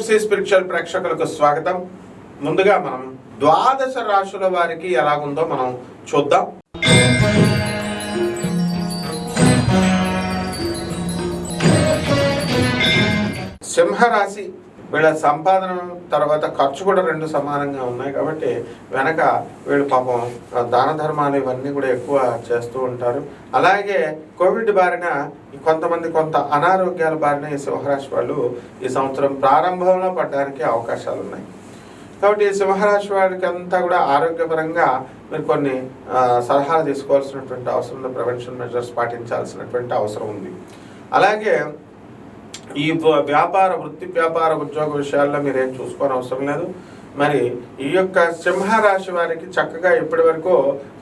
Vamsi spiritual ప్రేక్షకులకు స్వాగతం. ముందుగా మనం ద్వాదశ రాశుల వారికి ఎలాగుందో మనం చూద్దాం. సింహరాశి వీళ్ళ సంపాదన తర్వాత ఖర్చు కూడా రెండు సమానంగా ఉన్నాయి కాబట్టి వెనక వీళ్ళు పాపం దాన ధర్మాలు ఇవన్నీ కూడా ఎక్కువ చేస్తూ ఉంటారు. అలాగే కోవిడ్ బారిన కొంత అనారోగ్యాల బారిన ఈ సింహరాశి వాళ్ళు ఈ సంవత్సరం ప్రారంభంలో పడడానికి అవకాశాలు ఉన్నాయి. కాబట్టి ఈ సింహరాశి వారికి అంతా కూడా ఆరోగ్యపరంగా మీరు కొన్ని సలహాలు తీసుకోవాల్సినటువంటి అవసరం ఉంది. ప్రివెన్షన్ మెజర్స్ పాటించాల్సినటువంటి అవసరం ఉంది. అలాగే ఈ వృత్తి వ్యాపార ఉద్యోగ విషయాల్లో మీరేం చూసుకోని అవసరం లేదు. మరి ఈ యొక్క సింహరాశి వారికి చక్కగా ఇప్పటి వరకు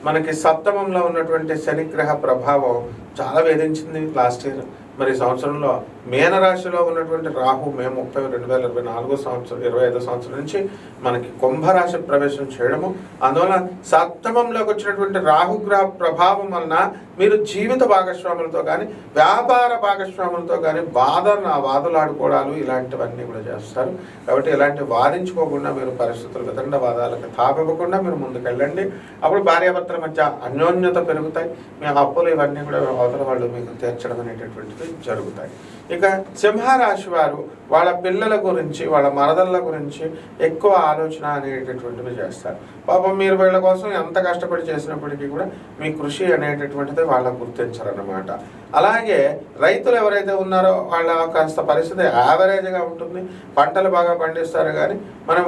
మనకి సప్తమంలో ఉన్నటువంటి శనిగ్రహ ప్రభావం చాలా వేధించింది లాస్ట్ ఇయర్. మరి సంవత్సరంలో మీనరాశిలో ఉన్నటువంటి రాహు మే 30, 2024 సంవత్సరం 25 సంవత్సరం నుంచి మనకి కుంభరాశి ప్రవేశం చేయడము, అందువల్ల సప్తమంలోకి వచ్చినటువంటి రాహుగ్రహ ప్రభావం వలన మీరు జీవిత భాగస్వాములతో కానీ వ్యాపార భాగస్వాములతో కానీ వాదులాడుకోవడాలు ఇలాంటివన్నీ కూడా చేస్తారు. కాబట్టి ఇలాంటి వాదించుకోకుండా మీరు పరిస్థితులు వితండవాదాలకు తాపివ్వకుండా మీరు ముందుకెళ్ళండి. అప్పుడు భార్యాభర్తల మధ్య అన్యోన్యత పెరుగుతాయి. మీ అప్పులు ఇవన్నీ కూడా అవతల వాళ్ళు మీకు తీర్చడం అనేటటువంటివి జరుగుతాయి. ఇక సింహరాశి వారు వాళ్ళ పిల్లల గురించి వాళ్ళ మరదళ్ళ గురించి ఎక్కువ ఆలోచన అనేటటువంటివి చేస్తారు. పాపం మీరు వీళ్ళ కోసం ఎంత కష్టపడి చేసినప్పటికీ కూడా మీ కృషి అనేటటువంటిది వాళ్ళకు గుర్తించరన్నమాట. అలాగే రైతులు ఎవరైతే ఉన్నారో వాళ్ళ కాస్త పరిస్థితి యావరేజ్గా ఉంటుంది. పంటలు బాగా పండిస్తారు కానీ మనం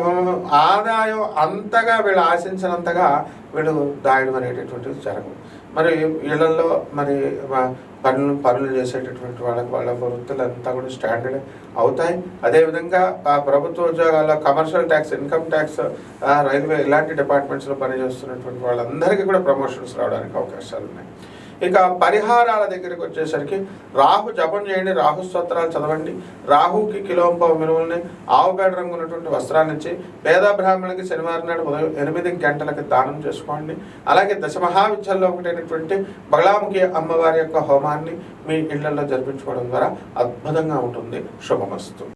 ఆదాయం అంతగా వీళ్ళు ఆశించినంతగా వీళ్ళు దాయడం అనేటటువంటిది జరగదు. మరి ఇళ్లలో మరి పనులు చేసేటటువంటి వాళ్ళ వృత్తులు అంతా కూడా స్టాండర్డ్ అవుతాయి. అదేవిధంగా ప్రభుత్వ ఉద్యోగాల్లో commercial tax, income tax, railway ఇలాంటి డిపార్ట్మెంట్స్లో పనిచేస్తున్నటువంటి వాళ్ళందరికీ కూడా ప్రమోషన్స్ రావడానికి అవకాశాలు ఉన్నాయి. ఇక పరిహారాల దగ్గరికి వచ్చేసరికి రాహు జపం చేయండి, రాహు స్తోత్రాలు చదవండి, రాహుకి కిలోంపావు మినుములని ఆవు పేడ రంగు ఉన్నటువంటి వస్త్రాన్ని ఇచ్చి పేద బ్రాహ్మణులకి శనివారం నాడు ఉదయం 8 గంటలకి దానం చేసుకోండి. అలాగే దశమహావిద్యల్లో ఒకటైనటువంటి బగళాముఖి అమ్మవారి యొక్క హోమాన్ని మీ ఇళ్లలో జరిపించుకోవడం ద్వారా అద్భుతంగా ఉంటుంది. శుభమస్తు.